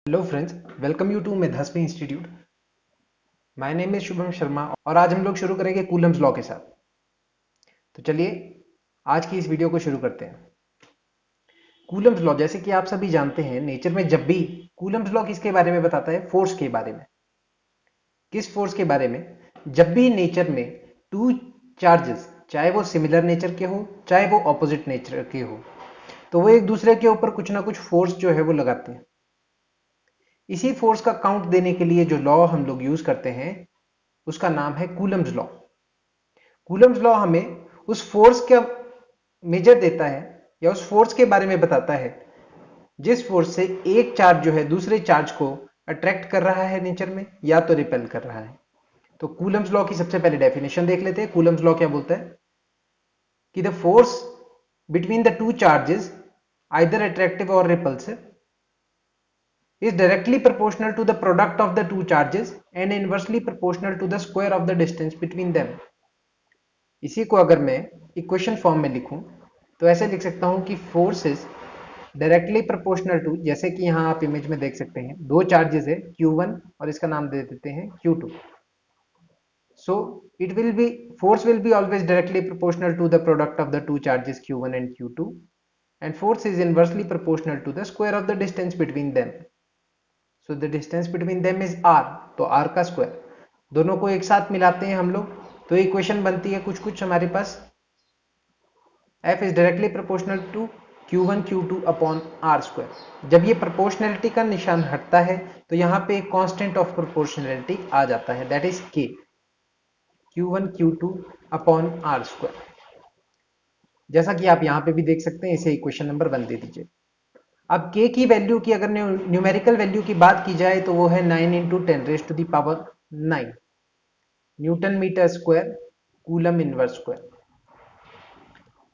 Hello friends, welcome you to Medhasvi institute. My name is Shubham Sharma और आज हम लोग शुरू करेंगे कूलम्स लॉ के साथ। तो चलिए आज की इस वीडियो को शुरू करते हैं। कूलम्स लॉ, जैसे कि आप सभी जानते हैं, नेचर में जब भी कूलम्स लॉ किसके बारे में बताता है? फोर्स के बारे में। किस फोर्स के बारे में? जब भी नेचर में टू चार्जेस, चाहे वो सिमिलर नेचर के हो चाहे वो ऑपोजिट नेचर के हो, तो वो एक दूसरे के ऊपर कुछ ना कुछ फोर्स जो है वो लगाते हैं। इसी फोर्स का काउंट देने के लिए जो लॉ हम लोग यूज करते हैं उसका नाम है कूलम्स लॉ। कूलम्स लॉ हमें उस फोर्स का मेजर देता है या उस फोर्स के बारे में बताता है जिस फोर्स से एक चार्ज जो है दूसरे चार्ज को अट्रैक्ट कर रहा है नेचर में या तो रिपेल कर रहा है। तो कूलम्स लॉ की सबसे पहले डेफिनेशन देख लेते हैं। कूलम्स लॉ क्या बोलता है कि the force between the two charges, either attractive और repulsive, is directly proportional to the product of the two charges and inversely proportional to the square of the distance between them। इसी को अगर मैं equation form में लिखूं तो ऐसे लिख सकता हूं कि force is directly proportional to, जैसे कि यहां आप इमेज में देख सकते हैं, दो चार्जेस है Q1 और इसका नाम दे देते हैं Q2। So it will be, force will be always directly proportional to the product of the two charges Q1 and Q2 and force is inversely proportional to the square of the distance between them। So the distance between them is R, तो R का स्क्वायर। दोनों को एक साथ मिलाते हैं हम लोग तो इक्वेशन बनती है कुछ हमारे पास, F is directly proportional to Q1 Q2 upon R square. जब ये प्रोपोर्शनैलिटी का निशान हटता है तो यहां पे एक कांस्टेंट ऑफ प्रोपोर्शनैलिटी आ जाता है, दैट इज के, Q1 Q2 upon R square. जैसा कि आप यहां पे भी देख सकते हैं, इसे इक्वेशन नंबर 1 दे दीजिए। अब k की वैल्यू की अगर न्यूमेरिकल वैल्यू की बात की जाए तो वो है 9 into 10⁻⁹ newton metre square coulomb inverse square.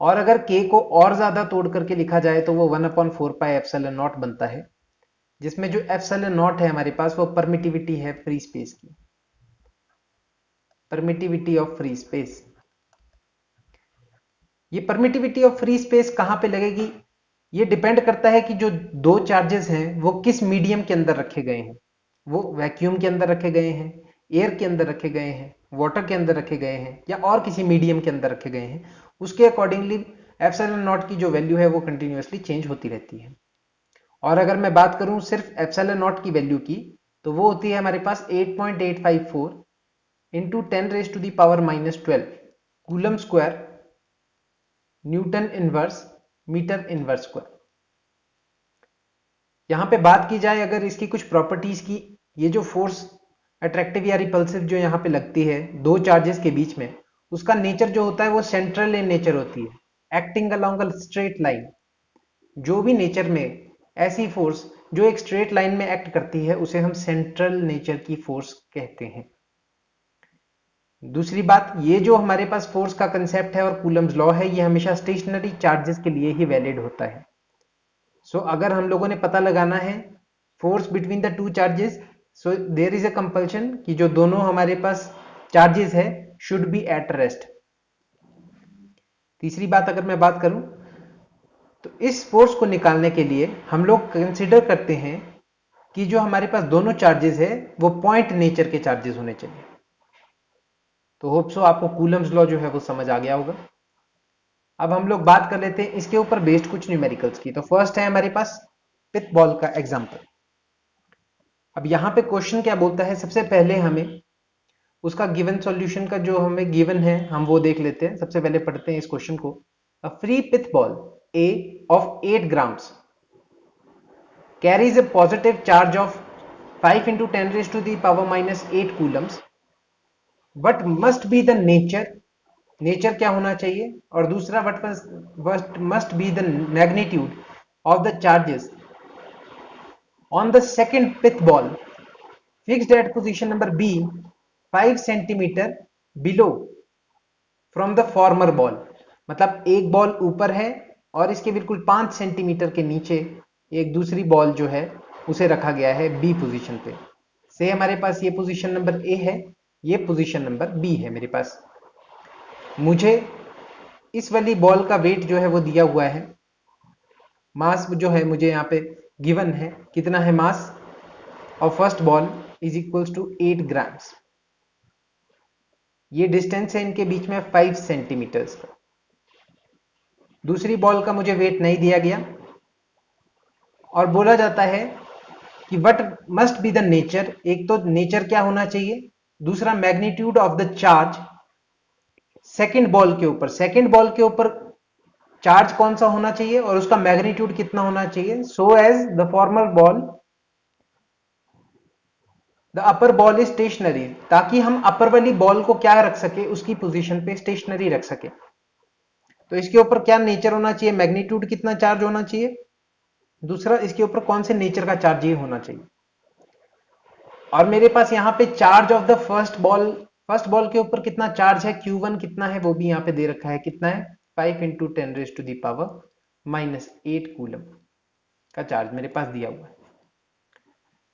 और अगर k को और ज्यादा तोड़ करके लिखा जाए तो वो 1/4πε0 बनता है, जिसमें जो ε0 है हमारे पास वो परमिटिविटी है फ्री स्पेस की, परमिटिविटी ऑफ फ्री स्पेस। ये परमिटिविटी ऑफ फ्री स्पेस कहां पे लगेगी? ये डिपेंड करता है कि जो दो चार्जेस हैं वो किस मीडियम के अंदर रखे गए हैं। वो वैक्यूम के अंदर रखे गए हैं, एयर के अंदर रखे गए हैं, वाटर के अंदर रखे गए हैं या और किसी मीडियम के अंदर रखे गए हैं, उसके अकॉर्डिंगली एप्सिलॉन नॉट की जो वैल्यू है वो कंटिन्यूअसली चेंज होती रहती है। और अगर मैं बात करूं सिर्फ एप्सिलॉन नॉट की वैल्यू की तो वो होती है हमारे पास 8.854 into 10⁻⁻12 coulomb square newton inverse metre inverse square. यहां पे बात की जाए अगर इसकी कुछ प्रॉपर्टीज की, ये जो फोर्स अट्रैक्टिव या रिपल्सिव जो यहां पे लगती है दो चार्जेस के बीच में, उसका नेचर जो होता है वो सेंट्रल इन नेचर होती है, acting along a straight line. जो भी नेचर में ऐसी फोर्स जो एक स्ट्रेट लाइन में एक्ट करती है उसे हम सेंट्रल नेचर की फोर्स कहते हैं। दूसरी बात, ये जो हमारे पास फोर्स का कंसेप्ट है और कूलम्स लॉ है, ये हमेशा स्टेशनरी चार्जेस के लिए ही वैलिड होता है। सो अगर हम लोगों ने पता लगाना है force between the two charges, so there is a compulsion कि जो दोनों हमारे पास चार्जेस है शुड बी एट रेस्ट। तीसरी बात अगर मैं बात करूं तो इस फोर्स को निकालने के लिए हम लोग कंसिडर करते हैं कि जो हमारे पास दोनों चार्जेस है वो पॉइंट नेचर के चार्जेस होने चाहिए। तो होप सो आपको कूलम्स लॉ जो है वो समझ आ गया होगा। अब हम लोग बात कर लेते हैं इसके ऊपर बेस्ड कुछ न्यूमेरिकल्स की। तो फर्स्ट है हमारे पास पिथ बॉल का एग्जांपल। अब यहां पे क्वेश्चन क्या बोलता है, सबसे पहले हमें उसका गिवन सॉल्यूशन का जो हमें गिवन है हम वो देख लेते हैं। सबसे पहले पढ़ते हैं इस क्वेश्चन को। A free pith ball A of 8 grams carries a positive charge of 5 into 10⁻⁻8 coulombs, what must be the nature क्या होना चाहिए, और दूसरा what must be the magnitude of the charges on the second pith ball fixed at position number B 5 centimeter below from the former ball। मतलब एक ball ऊपर है और इसके बिल्कुल 5 सेंटीमीटर के नीचे एक दूसरी बॉल जो है उसे रखा गया है बी पोजीशन पे। से हमारे पास ये पोजीशन नंबर ए है, ये पोजीशन नंबर बी है मेरे पास। मुझे इस वाली बॉल का वेट जो है वो दिया हुआ है, मास जो है मुझे यहाँ पे गिवन है, कितना है मास और first ball is equals to 8 grams. ये डिस्टेंस है इनके बीच में 5 सेंटीमीटर्स का। दूसरी बॉल का मुझे वेट नहीं दिया गया और बोला जाता है कि what must be the nature. एक तो नेचर क्या होना चाहिए, दूसरा magnitude of the charge second ball के ऊपर। सेकंड बॉल के ऊपर चार्ज कौन सा होना चाहिए और उसका मैग्नीट्यूड कितना होना चाहिए, so as the former ball the upper ball is stationary, ताकि हम अपर वाली बॉल को क्या रख सके, उसकी पोजीशन पे स्टेशनरी रख सके। तो इसके ऊपर क्या नेचर होना चाहिए, मैग्नीट्यूड कितना चार्ज होना चाहिए, दूसरा इसके ऊपर कौन से नेचर का चार्ज ये होना चाहिए। और मेरे पास यहां पे charge of the first ball के ऊपर कितना चार्ज है, Q1 कितना है वो भी यहां पे दे रखा है, कितना है 5 इंटू 10⁻⁻8 कूलम का चार्ज मेरे पास दिया हुआ है।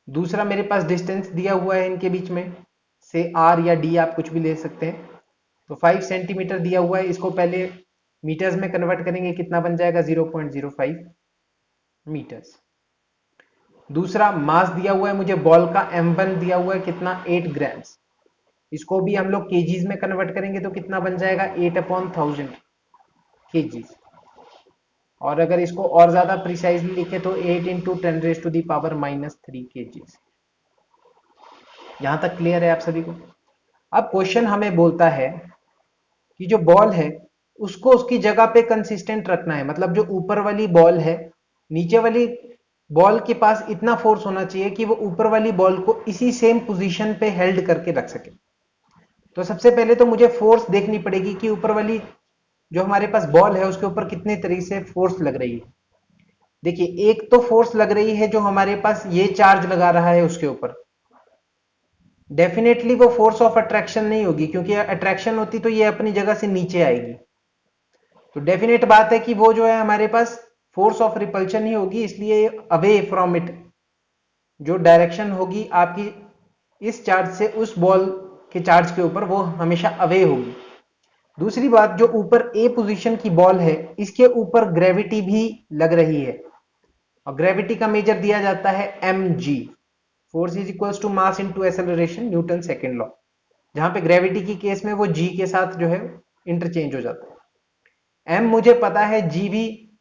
दूसरा मेरे पास डिस्टेंस दिया हुआ है इनके बीच में, से R या D आप कुछ भी ले सकते हैं। तो 5 सेंटीमीटर दिया हुआ है, इसको पहले मीटर्स में कन्वर्ट करेंगे, कितना बन जाएगा 0.05 मीटर्स। दूसरा मास दिया हुआ है मुझे बॉल का, M1 दिया हुआ है कितना 8 ग्राम्स। इसको भी हम लोग केजीज में कन्वर्ट करेंगे तो कितना बन जाएगा 8/1000 केजीज। और अगर इसको और ज्यादा प्रिसाइजली लिखे तो 8 इंटू 10⁻³ केजीज। यहां तक क्लियर है आप सभी को। अब क्वेश्चन हमें बोलता है कि जो बॉल है उसको उसकी जगह पे कंसिस्टेंट रखना है, मतलब जो ऊपर वाली बॉल है नीचे वाली बॉल के पास इतना फोर्स होना चाहिए कि वो ऊपर वाली बॉल को इसी सेम पोजीशन पे हेल्ड करके रख सके। तो सबसे पहले तो मुझे फोर्स देखनी पड़ेगी कि ऊपर वाली जो हमारे पास बॉल है उसके ऊपर कितने तरीके से फोर्स लग रही है। देखिए एक तो फोर्स लग रही है जो हमारे पास ये चार्ज लगा रहा है उसके ऊपर, डेफिनेटली वो फोर्स ऑफ अट्रैक्शन नहीं होगी, क्योंकि अट्रैक्शन होती तो ये अपनी जगह से नीचे आएगी। तो डेफिनेट बात है कि वो जो है हमारे पास फोर्स ऑफ रिपल्शन ही होगी, इसलिए अवे फ्रॉम इट जो डायरेक्शन होगी आपकी इस चार्ज से उस बॉल के चार्ज के ऊपर, वो हमेशा अवे होगी। दूसरी बात, जो ऊपर ए पोजीशन की बॉल है इसके ऊपर ग्रेविटी भी लग रही है, और ग्रेविटी का मेजर दिया जाता है mg, force is equals to mass into acceleration, Newton second law, जहां पे ग्रेविटी की केस में वो g के साथ जो है इंटरचेंज हो जाता है। m मुझे पता है, g भी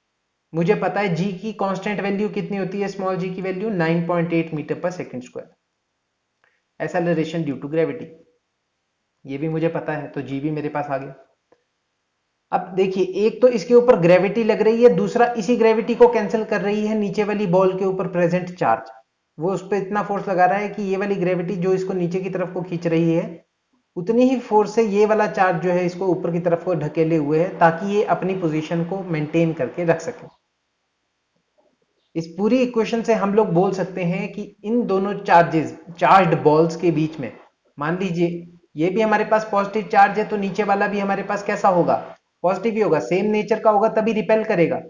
मुझे पता है, g की कांस्टेंट वैल्यू कितनी होती है, स्मॉल g की वैल्यू 9.8 मीटर पर second square, acceleration due to gravity, ये भी मुझे पता है, तो g भी मेरे पास आ गया। अब देखिए एक तो इसके ऊपर ग्रेविटी लग रही है, दूसरा इसी ग्रेविटी को कैंसिल कर रही है नीचे वाली बॉल के ऊपर प्रेजेंट चार्ज। वो उस पर इतना फोर्स लगा रहा है कि ये वाली ग्रेविटी जो इसको नीचे की तरफ को खींच रही है, उतनी ही फोर्स से ये वाला चार्ज जो है इसको ऊपर की तरफ को ढकेले हुए है, ताकि ये अपनी पोजीशन को मेंटेन करके रख सके। इस पूरी इक्वेशन से हम लोग बोल सकते हैं कि इन दोनों चार्ज्ड बॉल्स के बीच में, मान लीजिए ये भी हमारे पास पॉजिटिव चार्ज है, तो नीचे वाला भी हमारे पास कैसा होगा, पॉजिटिव ही होगा, सेम नेचर का होगा तभी रिपेल करेगा।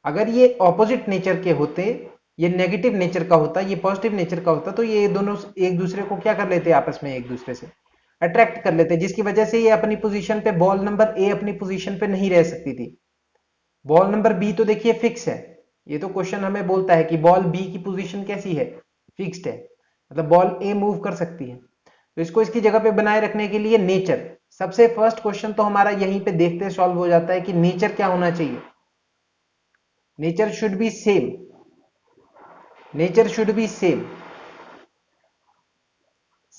अगर ये ऑपोजिट नेचर के होते, ये नेगेटिव नेचर का होता, ये पॉजिटिव नेचर का होता, तो ये दोनों एक दूसरे को क्या कर लेते, आपस में एक दूसरे से अट्रैक्ट कर लेते, जिसकी वजह से ये अपनी पोजीशन पे, बॉल नंबर ए अपनी पोजीशन पे नहीं रह सकती थी। बॉल नंबर बी तो देखिए फिक्स है, ये तो क्वेश्चन हमें बोलता है कि बॉल बी की पोजीशन कैसी है, फिक्स्ड है, मतलब बॉल ए मूव कर सकती है। तो इसको इसकी जगह पे बनाए रखने के लिए नेचर, सबसे फर्स्ट क्वेश्चन तो हमारा यहीं पे देखते सॉल्व हो जाता है कि नेचर क्या होना चाहिए, nature should be same, nature should be same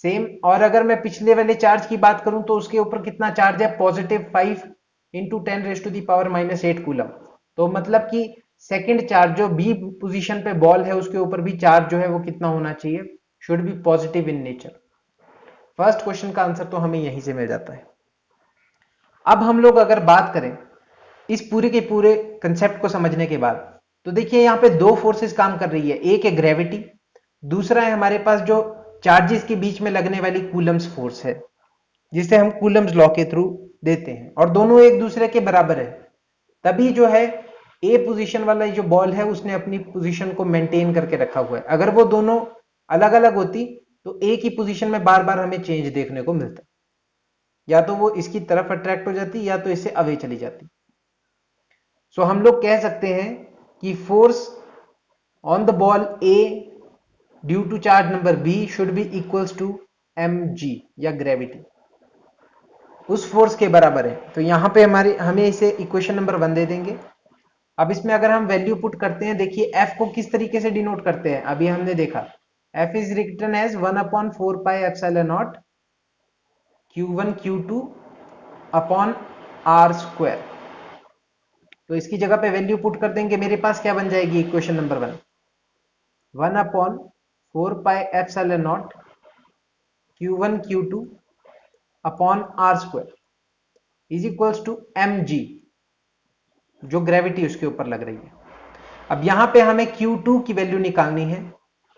same. और अगर मैं पिछले वाले चार्ज की बात करूं तो उसके ऊपर कितना चार्ज है, पॉजिटिव 5 इंटू 10⁻⁸ कूलम। तो मतलब कि सेकंड चार्ज जो बी पोजीशन पे बॉल है उसके ऊपर भी चार्ज जो है वो कितना होना चाहिए, should be positive in nature. First question का आंसर तो हमें यहीं से मिल जाता है। अब हम लोग अगर बात करें इस पूरे के पूरे कंसेप्ट को समझने के बाद, तो देखिए यहां पे दो फोर्सेस काम कर रही है, एक है ग्रेविटी, दूसरा है हमारे पास जो चार्जेस के बीच में लगने वाली कूलम्स फोर्स है, जिसे हम कूलम्स लॉ के थ्रू देते हैं, और दोनों एक दूसरे के बराबर है। तभी जो है ए पोजीशन वाला जो बॉल है उसने अपनी पोजीशन को मेंटेन करके रखा हुआ है। अगर वो दोनों अलग अलग होती तो ए की पोजीशन में बार बार हमें चेंज देखने को मिलता, या तो वो इसकी तरफ अट्रैक्ट हो जाती या तो इससे अवे चली जाती। सो हम लोग कह सकते हैं कि force on the ball A due to charge number B should be equals to mg या ग्रेविटी, उस फोर्स के बराबर है। तो यहां पे हमें इसे इक्वेशन नंबर 1 दे देंगे। अब इसमें अगर हम वैल्यू पुट करते हैं, देखिए f को किस तरीके से डिनोट करते हैं, अभी हमने देखा f is written as 1/4πε0 q1 q2 upon r square. तो इसकी जगह पे वैल्यू पुट कर देंगे, मेरे पास क्या बन जाएगी equation number 1, 1/4πε0 q1 q2 upon r square is equals to mg, जो ग्रेविटी उसके ऊपर लग रही है। अब यहां पे हमें Q2 की वैल्यू निकालनी है,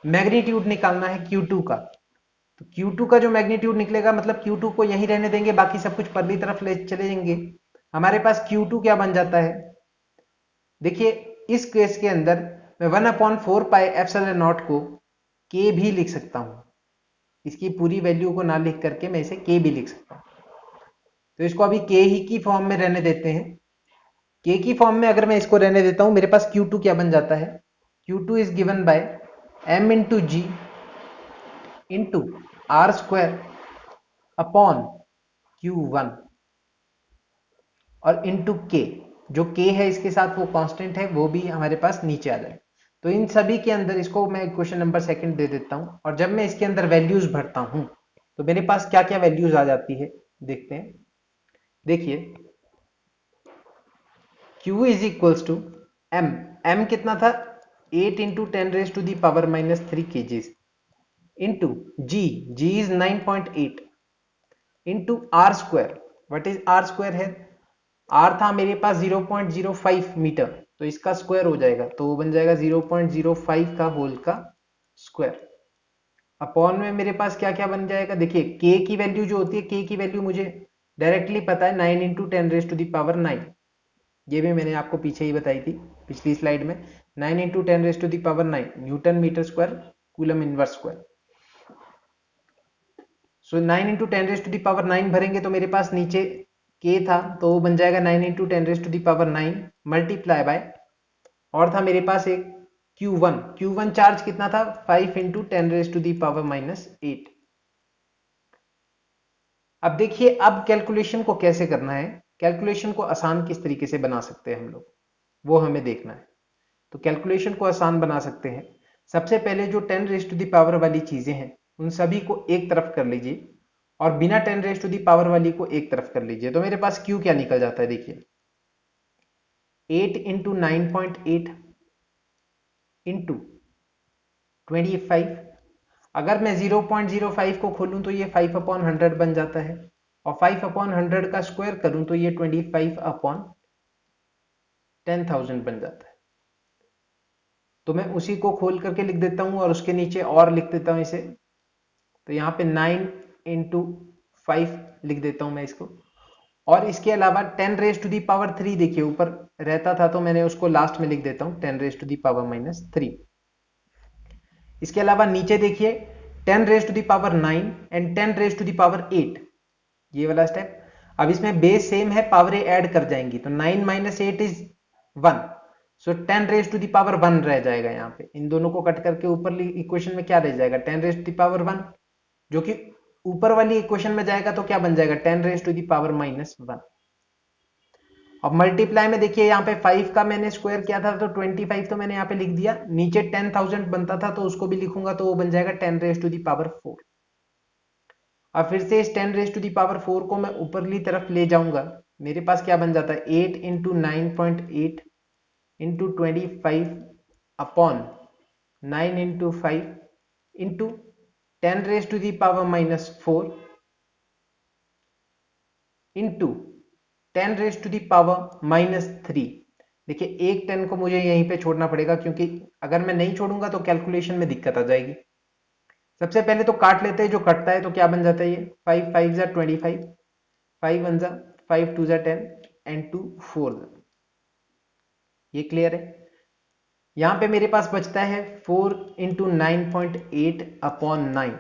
मैग्नीट्यूड निकालना है Q2 का। तो Q2 का जो मैग्नीट्यूड निकलेगा, मतलब Q2 को यहीं रहने देंगे, बाकी सब कुछ परली तरफ ले चले जाएंगे। हमारे पास Q2 क्या बन जाता है, देखिए इस केस के अंदर मैं 1/4πε0 को K भी लिख सकता हूं, इसकी पूरी वैल्यू को ना लिख करके मैं इसे K भी लिख सकता हूं। तो इसको अभी K ही की फॉर्म में रहने देते हैं। K की फॉर्म में अगर मैं इसको रहने देता हूं, मेरे पास Q2 क्या बन जाता है, Q2 is given by m into g into R square upon Q1 और इंटू K, जो K है इसके साथ वो कांस्टेंट है, वो भी हमारे पास नीचे आ जाए। तो इन सभी के अंदर इसको मैं क्वेश्चन नंबर 2 दे देता हूं, और जब मैं इसके अंदर वैल्यूज भरता हूं तो मेरे पास क्या क्या वैल्यूज आ जाती है, देखते हैं। देखिए Q is equals to m कितना था, 8 into 10⁻³ kgs into g is 9.8 into R square, what is R square है, आर था मेरे पास 0.05 मीटर, तो इसका स्क्वायर हो जाएगा, तो वो बन जाएगा 0.05 का होल का स्क्वायर। अपॉन में मेरे पास क्या क्या बन जाएगा, देखिए के की वैल्यू जो होती है, के की वैल्यू मुझे डायरेक्टली पता है 9 इंटू 10⁻⁹, ये भी मैंने आपको पीछे ही बताई थी पिछली स्लाइड में, 9 into 10⁻⁹ newton metre square coulomb inverse square. So 9 into 10⁻⁹ भरेंगे तो मेरे पास नीचे k था, तो वो बन जाएगा 9 इंटू 10⁻⁹ मल्टीप्लाई बाय, और था मेरे पास एक Q1 चार्ज कितना था, 5 इंटू 10⁻⁻8। अब देखिए अब कैलकुलेशन को कैसे करना है, कैलकुलेशन को आसान किस तरीके से बना सकते हैं हम लोग, वो हमें देखना है। तो कैलकुलेशन को आसान बना सकते हैं, सबसे पहले जो 10⁻⁻ वाली चीजें हैं उन सभी को एक तरफ कर लीजिए, और बिना 10⁻⁻ वाली को एक तरफ कर लीजिए। तो मेरे पास Q क्या निकल जाता है, देखिए 8 इंटू 9.8 इंटू 25, अगर मैं 0.05 को खोलूं तो ये 5/100 बन जाता है, और 5/100 का स्क्वायर करूं तो ये 25/10,000 बन जाता है। तो मैं उसी को खोल करके लिख देता हूं, और उसके नीचे और लिख देता हूं इसे, तो यहां पे 9 इंटू 5 लिख देता हूं मैं इसको। और इसके अलावा 10⁻³ देखिए ऊपर रहता था, तो मैंने उसको लास्ट में लिख देता हूं 10⁻³ इसके अलावा नीचे देखिए 10⁻⁹ एंड 10⁻⁸, ये वाला स्टेप। अब इसमें बेस सेम है, पावरें ऐड कर जाएंगी, तो 9 माइनस 8 इज 1, सो 10⁻1 रह जाएगा। यहाँ पे इन दोनों को कट करके ऊपर इक्वेशन में क्या रह जाएगा, 10⁻1, जो कि ऊपर वाली इक्वेशन में जाएगा तो क्या बन जाएगा, 10⁻⁻1। अब मल्टीप्लाई में देखिए यहाँ पे 5 का मैंने स्क्वायर किया था, तो 25 तो मैंने यहाँ पे लिख दिया, नीचे 10,000 बनता था तो उसको भी लिखूंगा, तो वो बन जाएगा 10⁻⁴। अब फिर से इस 10⁻⁴ को मैं ऊपरली तरफ ले जाऊंगा, मेरे पास क्या बन जाता है, 8 into 9.8 into 25 upon 9 into 5 into 10⁻⁻4 into 10⁻⁻3। देखिए एक 10 को मुझे यहीं पे छोड़ना पड़ेगा, क्योंकि अगर मैं नहीं छोड़ूंगा तो कैलकुलेशन में दिक्कत आ जाएगी। सबसे पहले तो काट लेते हैं, जो कटता है तो क्या बन जाता है, ये 5 5 जा 25, 5 1 जा 5 2 जा 10 एंड 2 4, ये क्लियर है। यहां पे मेरे पास बचता है 4 इंटू 9.8 अपॉन 9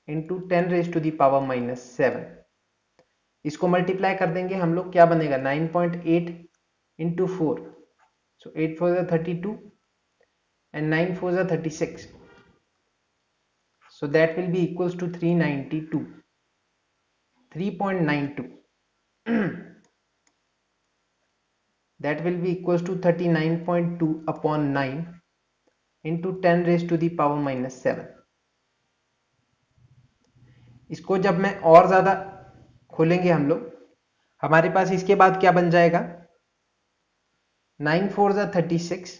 इंटू 10⁻⁻7। इसको मल्टीप्लाई कर देंगे हम लोग, क्या बनेगा 9.8 into 4, so 8 4 32 and 9 4s are 36. So that will be equals to 392. 3.92. That will be equals to 39.2 upon 9 into 10 raised to the power minus 7. इसको जब मैं और ज्यादा खोलेंगे हम लोग, हमारे पास इसके बाद क्या बन जाएगा, 9 4s are 36,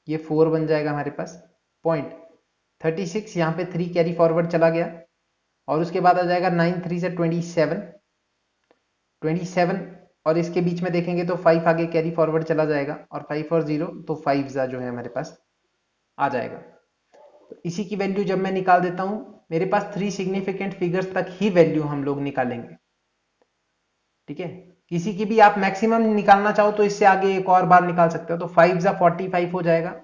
ये 4 बन जाएगा हमारे पास, पॉइंट 36, यहाँ पे 3 कैरी फॉरवर्ड चला गया, और उसके बाद आ जाएगा 9 3 से 27 और इसके बीच में देखेंगे तो 5 आगे कैरी फॉरवर्ड चला जाएगा, और 5 और 0 तो 5 जो है हमारे पास आ जाएगा। तो इसी की वैल्यू जब मैं निकाल देता हूं, मेरे पास 3 सिग्निफिकेंट फिगर्स तक ही वैल्यू हम लोग निकालेंगे, ठीक है। किसी की भी आप मैक्सिमम निकालना चाहो तो इससे आगे एक और बार निकाल सकते हो, तो 5 45 हो जाएगा,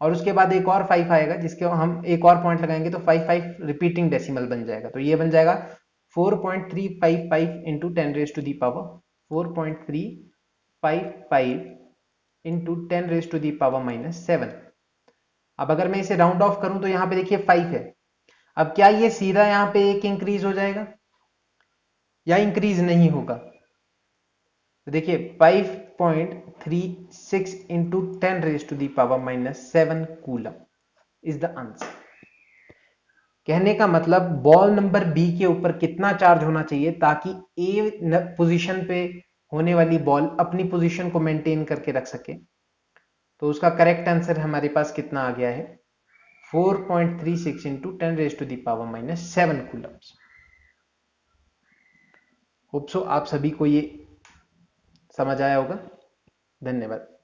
और उसके बाद एक और 5 आएगा जिसके हम एक और पॉइंट लगाएंगे तो 5 रिपीटिंग डेसिमल बन जाएगा। तो ये बन जाएगा 4.355 into 10 raise to the power 4.355 into 10 raise to the power minus 7। अब अगर मैं इसे राउंड ऑफ करूं तो यहां पे देखिए 5 है। अब क्या ये सीधा यहां पे एक इंक्रीज हो जाएगा या इंक्रीज नहीं होगा? तो देखिए 5.36 into 10 raise to the power minus 7 coulomb is the answer. कहने का मतलब बॉल नंबर बी के ऊपर कितना चार्ज होना चाहिए ताकि ए पोजीशन पे होने वाली बॉल अपनी पोजीशन को मेंटेन करके रख सके। तो उसका करेक्ट आंसर हमारे पास कितना आ गया है, 4.36 into 10 raise to the power minus 7 coulombs. Hope so आप सभी को ये समझ आया होगा। धन्यवाद।